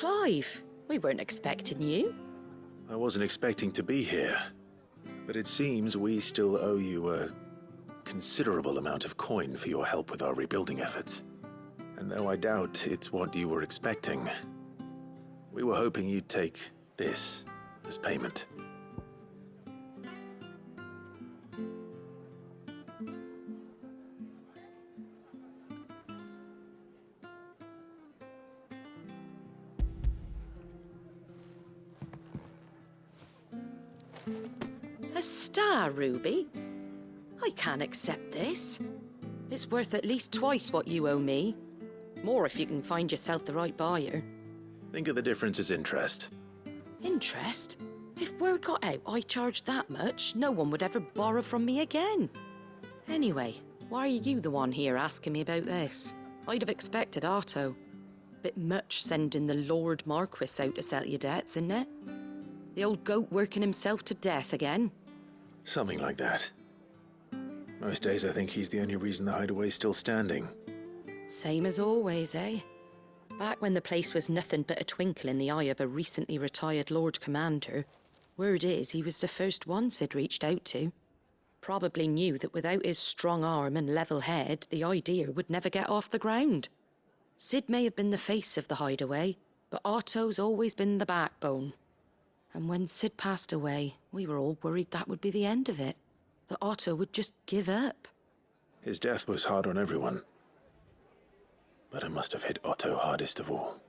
Clive, we weren't expecting you. I wasn't expecting to be here, but it seems we still owe you a considerable amount of coin for your help with our rebuilding efforts. And though I doubt it's what you were expecting, we were hoping you'd take this as payment. A star ruby? I can't accept this. It's worth at least twice what you owe me. More if you can find yourself the right buyer. Think of the difference as interest. Interest? If word got out I charged that much, no one would ever borrow from me again. Anyway, why are you the one here asking me about this? I'd have expected Otto. Bit much sending the Lord Marquis out to settle your debts, isn't it? The old goat working himself to death again. Something like that. Most days I think he's the only reason the hideaway's still standing. Same as always, eh? Back when the place was nothing but a twinkle in the eye of a recently retired Lord Commander, word is he was the first one Sid reached out to. Probably knew that without his strong arm and level head, the idea would never get off the ground. Sid may have been the face of the hideaway, but Otto's always been the backbone. And when Sid passed away, we were all worried that would be the end of it. That Otto would just give up. His death was hard on everyone. But it must have hit Otto hardest of all.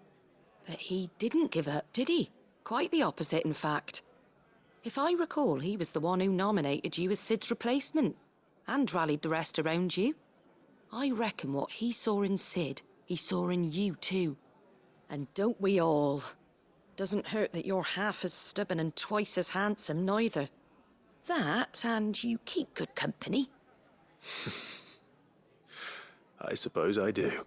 But he didn't give up, did he? Quite the opposite, in fact. If I recall, he was the one who nominated you as Sid's replacement, and rallied the rest around you. I reckon what he saw in Sid, he saw in you too. And don't we all? Doesn't hurt that you're half as stubborn and twice as handsome, neither. That, and you keep good company. I suppose I do.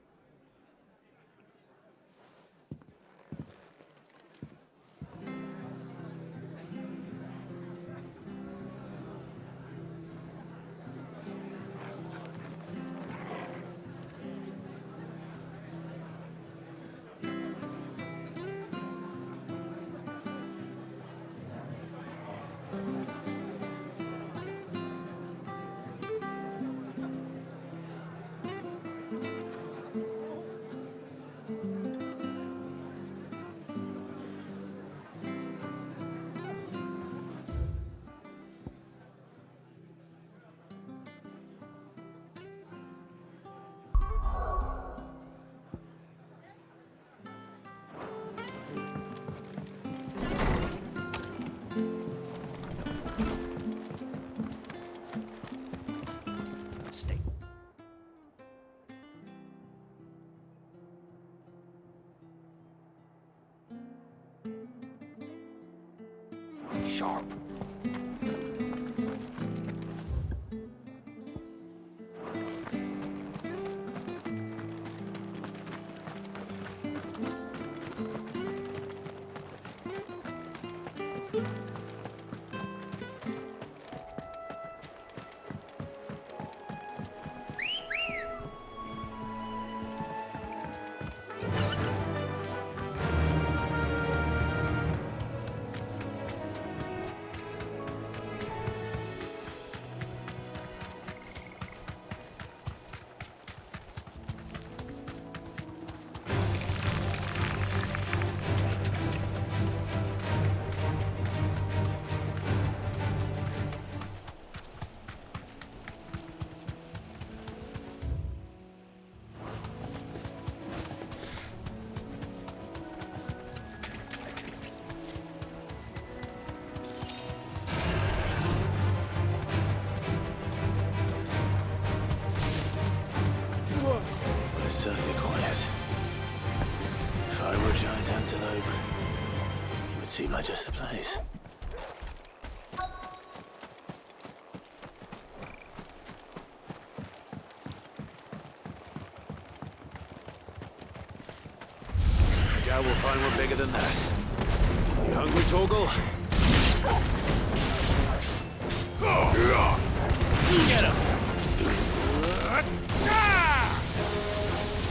Sharp. It's certainly quiet. If I were a giant antelope, it would seem like just the place. I doubt we'll find one bigger than that. You hungry, Torgal? Get him!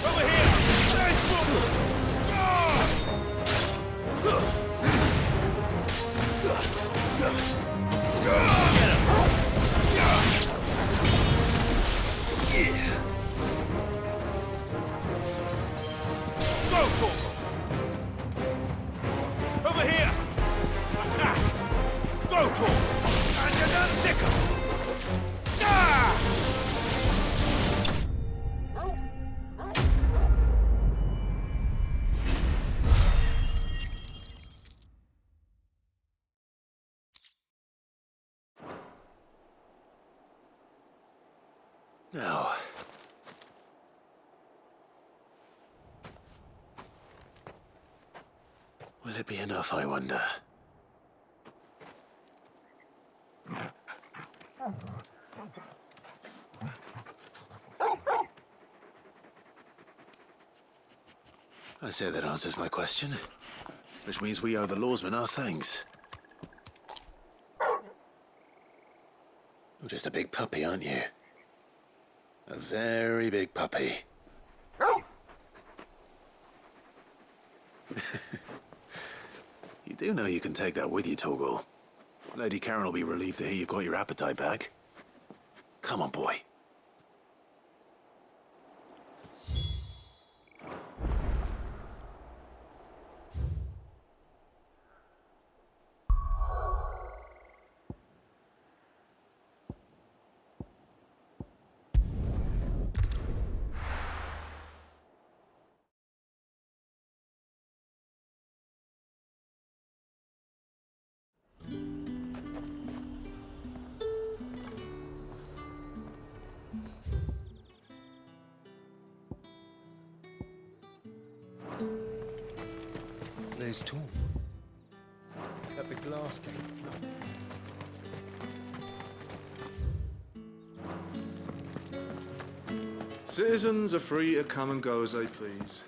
Over here! Nice one! Go, Tor! Over here! Attack! Go, Tor! And you're done, Sicker! Ah! Now, will it be enough, I wonder? I say that answers my question, which means we owe the lawsmen our thanks. You're just a big puppy, aren't you? A very big puppy. You do know you can take that with you, Torgal. Lady Karen will be relieved to hear you've got your appetite back. Come on, boy. There's Tom. That big glass came flooding. Citizens are free to come and go as they please.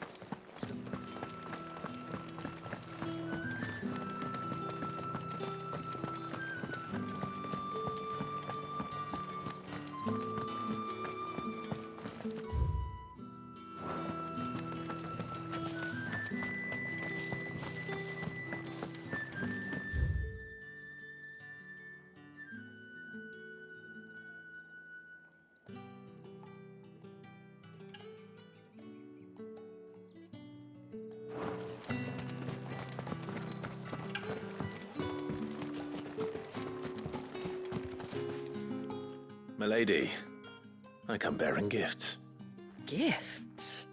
Milady, I come bearing gifts. Gifts?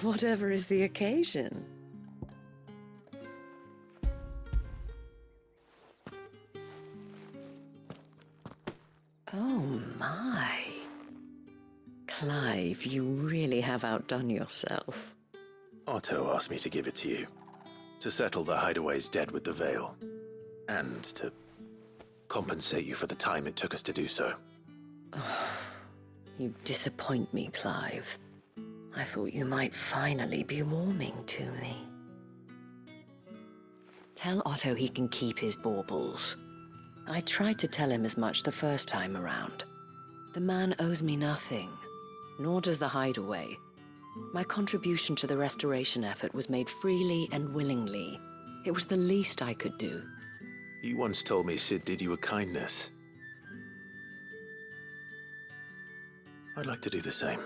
Whatever is the occasion. Oh my. Clive, you really have outdone yourself. Otto asked me to give it to you. To settle the Hideaway's debt with the Veil. And to compensate you for the time it took us to do so. You disappoint me, Clive. I thought you might finally be warming to me. Tell Otto he can keep his baubles. I tried to tell him as much the first time around. The man owes me nothing, nor does the Hideaway. My contribution to the restoration effort was made freely and willingly. It was the least I could do. You once told me Sid did you a kindness. I'd like to do the same.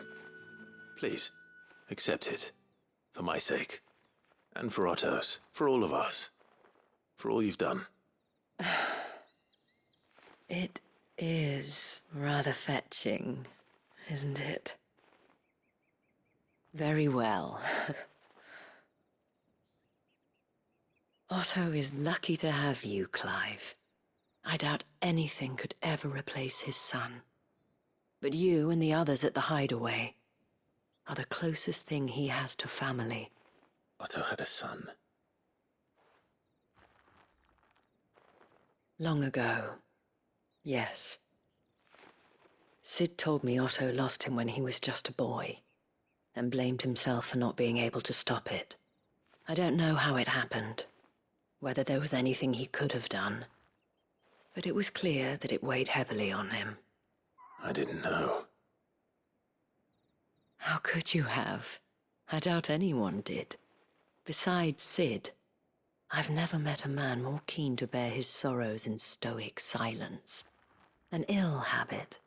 Please, accept it. For my sake. And for Otto's. For all of us. For all you've done. It is rather fetching, isn't it? Very well. Otto is lucky to have you, Clive. I doubt anything could ever replace his son. But you and the others at the Hideaway are the closest thing he has to family. Otto had a son. Long ago, yes. Sid told me Otto lost him when he was just a boy, and blamed himself for not being able to stop it. I don't know how it happened, whether there was anything he could have done, but it was clear that it weighed heavily on him. I didn't know. How could you have? I doubt anyone did. Besides Sid, I've never met a man more keen to bear his sorrows in stoic silence. An ill habit,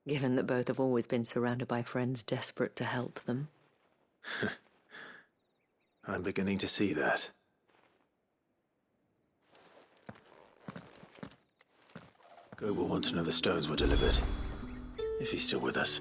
given that both have always been surrounded by friends desperate to help them. I'm beginning to see that. Go will want to know the stones were delivered, if he's still with us.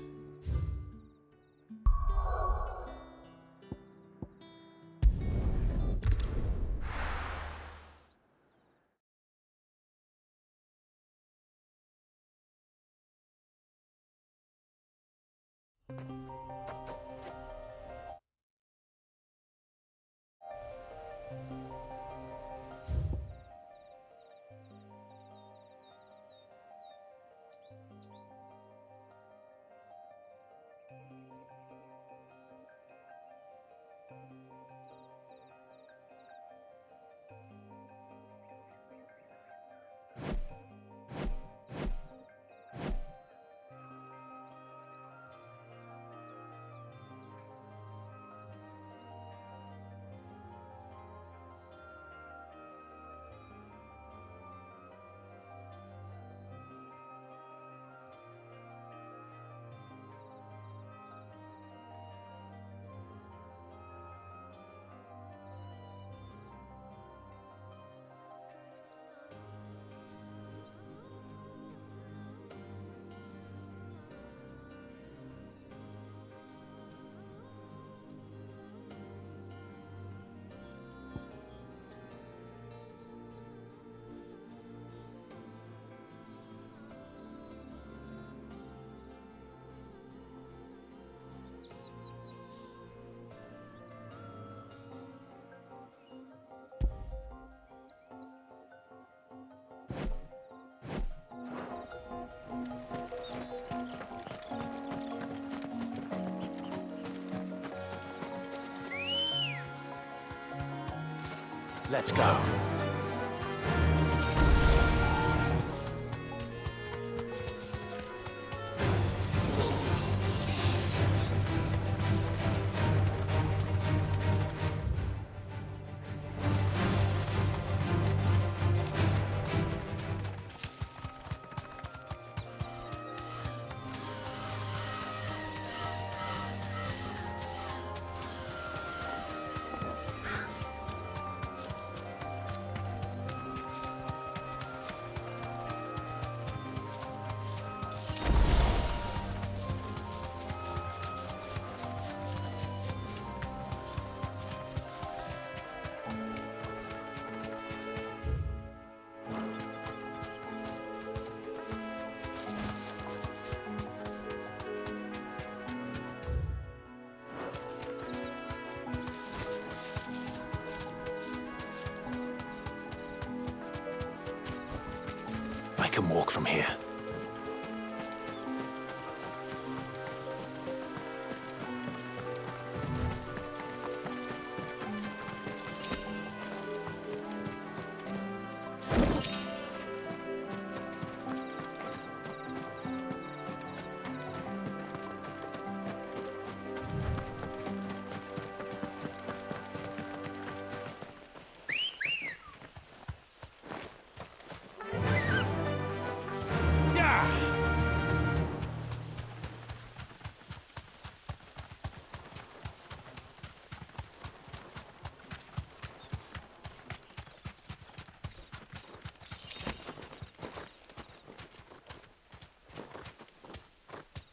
Let's go. I can walk from here.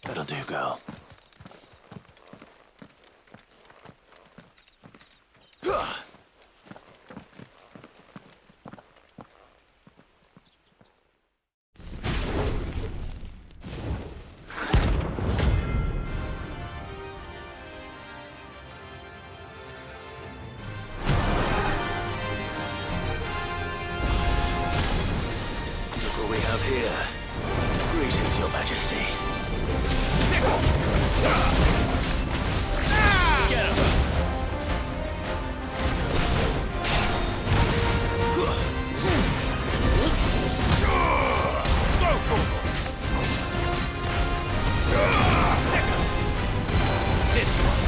That'll do, girl. Look what we have here. Greetings, Your Majesty. Get him! This one.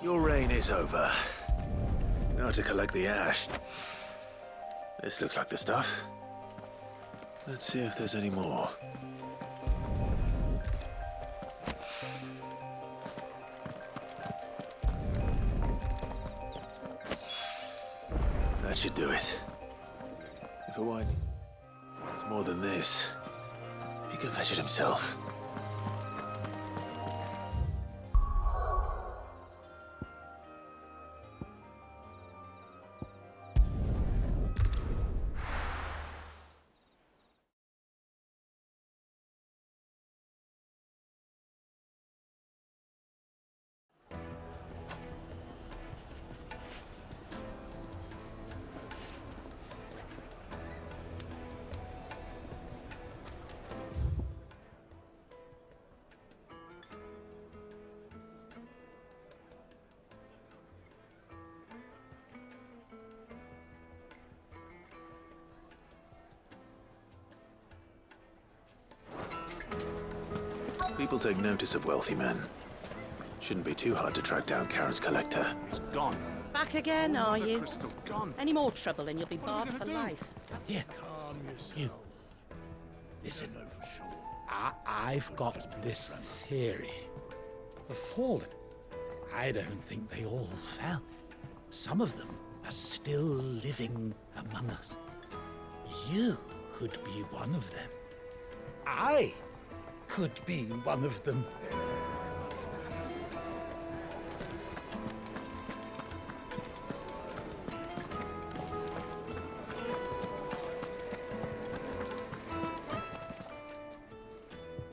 Your reign is over. Now to collect the ash. This looks like the stuff. Let's see if there's any more. That should do it. If a wine is more than this, he can fetch it himself. People take notice of wealthy men. Shouldn't be too hard to track down Karen's collector. It's gone. Back again, are The you? crystal gone. Any more trouble and you'll be What are we barred for gonna do? life. Here, Calm yourself. you. Listen, I've got this theory. The fallen, I don't think they all fell. Some of them are still living among us. You could be one of them. I could be one of them.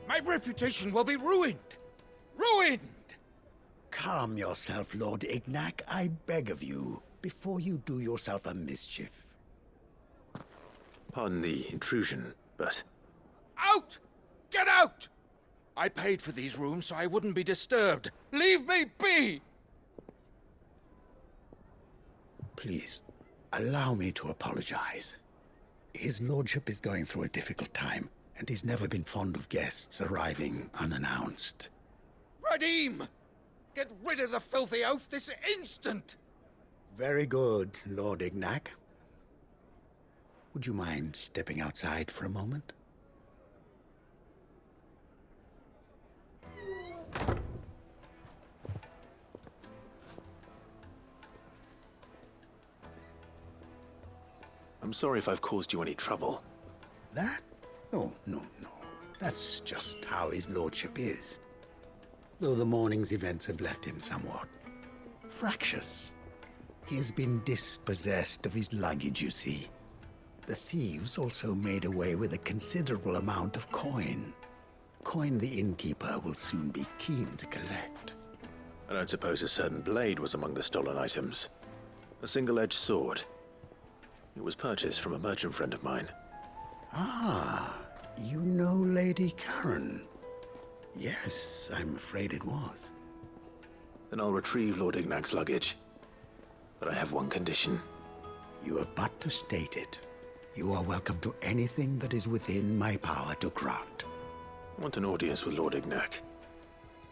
My reputation will be ruined! Ruined! Calm yourself, Lord Ignac, I beg of you, before you do yourself a mischief. Pardon the intrusion, but Out! Get out! I paid for these rooms so I wouldn't be disturbed. Leave me be! Please, allow me to apologize. His lordship is going through a difficult time, and he's never been fond of guests arriving unannounced. Radim! Get rid of the filthy oaf this instant! Very good, Lord Ignac. Would you mind stepping outside for a moment? I'm sorry if I've caused you any trouble. That? Oh, no. That's just how his lordship is. Though the morning's events have left him somewhat fractious. He has been dispossessed of his luggage, you see. The thieves also made away with a considerable amount of coin. Coin the innkeeper will soon be keen to collect. I don't suppose a certain blade was among the stolen items. A single-edged sword. It was purchased from a merchant friend of mine. Ah, you know Lady Karen. Yes, I'm afraid it was. Then I'll retrieve Lord Ignac's luggage. But I have one condition. You have but to state it. You are welcome to anything that is within my power to grant. I want an audience with Lord Ignac.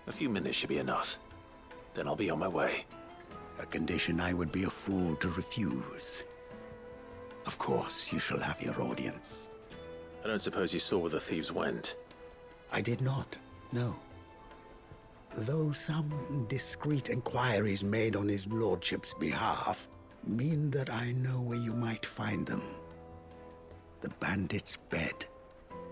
A few minutes should be enough. Then I'll be on my way. A condition I would be a fool to refuse. Of course, you shall have your audience. I don't suppose you saw where the thieves went. I did not, no. Though some discreet inquiries made on his lordship's behalf mean that I know where you might find them. The bandit's bed.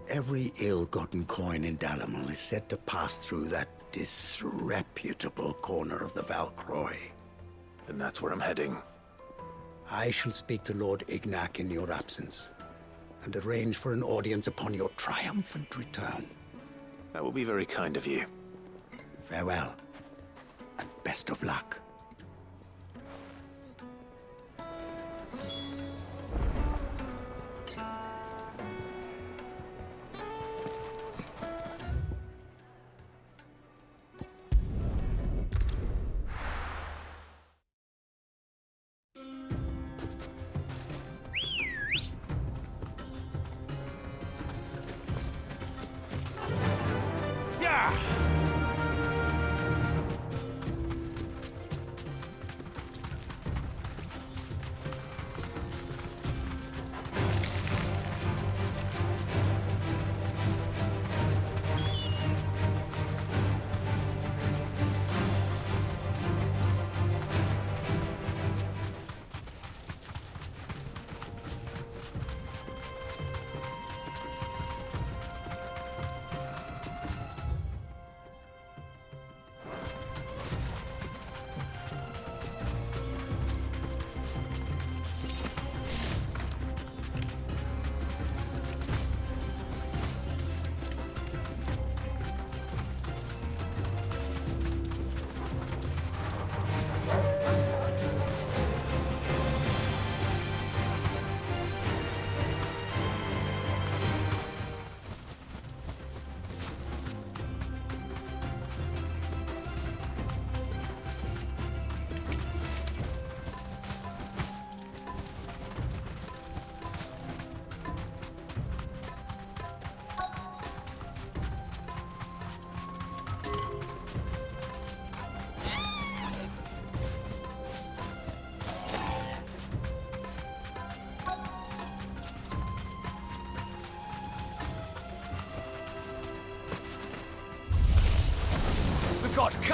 Every ill-gotten coin in Dalamel is said to pass through that disreputable corner of the Valcroy. And that's where I'm heading. I shall speak to Lord Ignac in your absence, and arrange for an audience upon your triumphant return. That will be very kind of you. Farewell, and best of luck.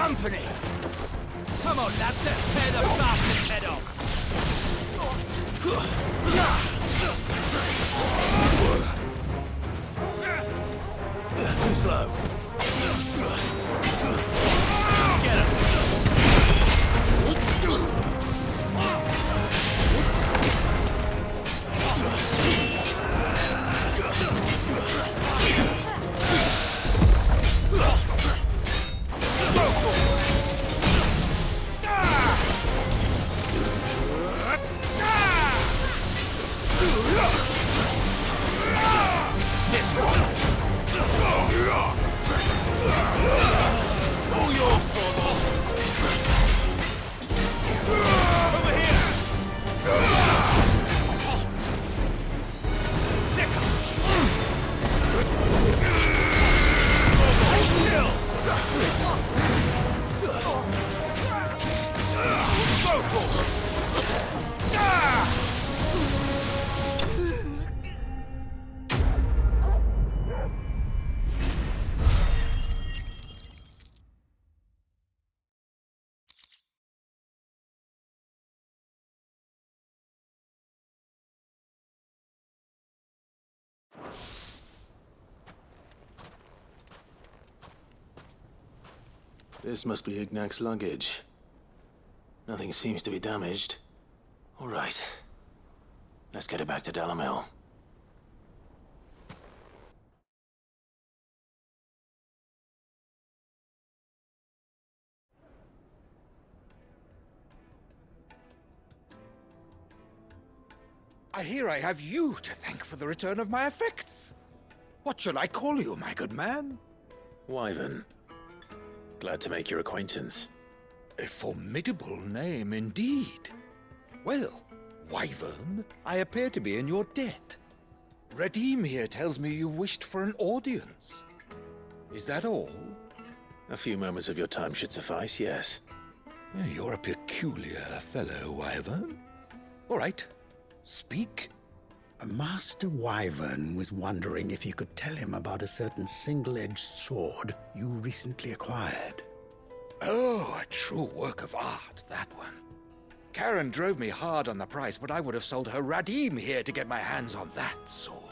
company! Come on, lads, let's tear the bastard's head off! Too slow. Get him! This one! All yours, Torvald! Over here! Sicker! Kill! Go, Torvald! This must be Ignac's luggage. Nothing seems to be damaged. All right. Let's get it back to Dalamel. I hear I have you to thank for the return of my effects. What shall I call you, my good man? Wyvern. Glad to make your acquaintance. A formidable name indeed. Well, Wyvern, I appear to be in your debt. Redeem here tells me you wished for an audience. Is that all? A few moments of your time should suffice, yes. You're a peculiar fellow, Wyvern. All right, speak. Master Wyvern was wondering if you could tell him about a certain single-edged sword you recently acquired. Oh, a true work of art, that one. Karen drove me hard on the price, but I would have sold her Radim here to get my hands on that sword.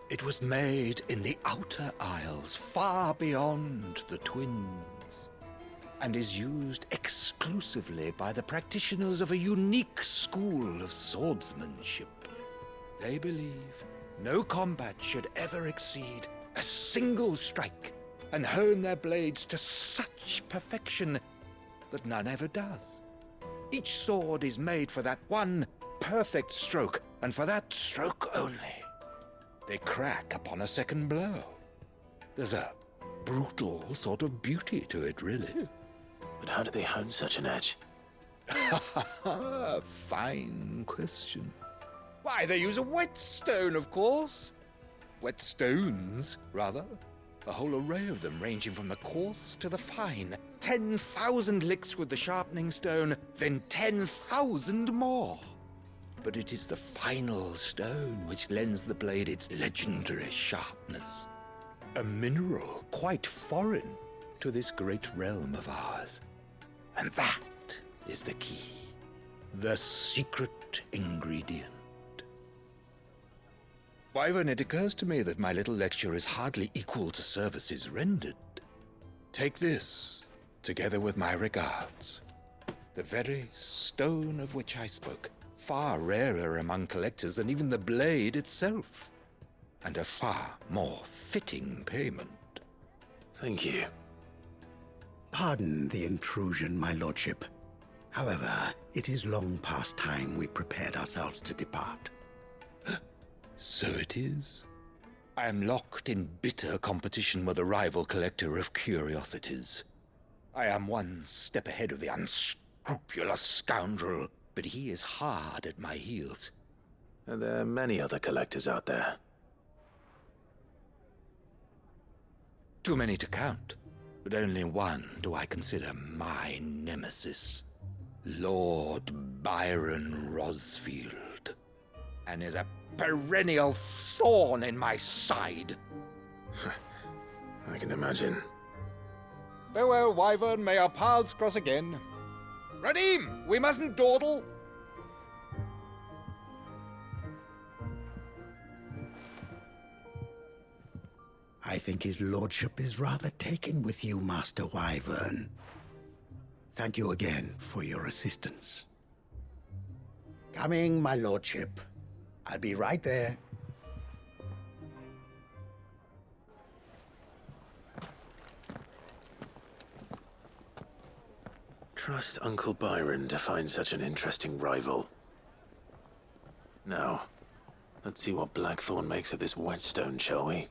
It was made in the Outer Isles, far beyond the Twins, and is used exclusively by the practitioners of a unique school of swordsmanship. They believe no combat should ever exceed a single strike, and hone their blades to such perfection that none ever does. Each sword is made for that one perfect stroke, and for that stroke only. They crack upon a second blow. There's a brutal sort of beauty to it, really. But how do they hone such an edge? Fine question. Why, they use a whetstone, of course. Whetstones, rather. A whole array of them, ranging from the coarse to the fine. 10,000 licks with the sharpening stone, then 10,000 more. But it is the final stone which lends the blade its legendary sharpness. A mineral quite foreign to this great realm of ours. And that is the key. The secret ingredient. Wyvern, it occurs to me that my little lecture is hardly equal to services rendered. Take this, together with my regards. The very stone of which I spoke, far rarer among collectors than even the blade itself, and a far more fitting payment. Thank you. Pardon the intrusion, my lordship. However, it is long past time we prepared ourselves to depart. So it is. I am locked in bitter competition with a rival collector of curiosities. I am one step ahead of the unscrupulous scoundrel, but he is hard at my heels. And there are many other collectors out there. Too many to count, but only one do I consider my nemesis. Lord Byron Rosfield, and is a perennial thorn in my side. I can imagine. Farewell, Wyvern. May our paths cross again. Radim, we mustn't dawdle. I think his lordship is rather taken with you, Master Wyvern. Thank you again for your assistance. Coming, my lordship. I'll be right there. Trust Uncle Byron to find such an interesting rival. Now, let's see what Blackthorn makes of this whetstone, shall we?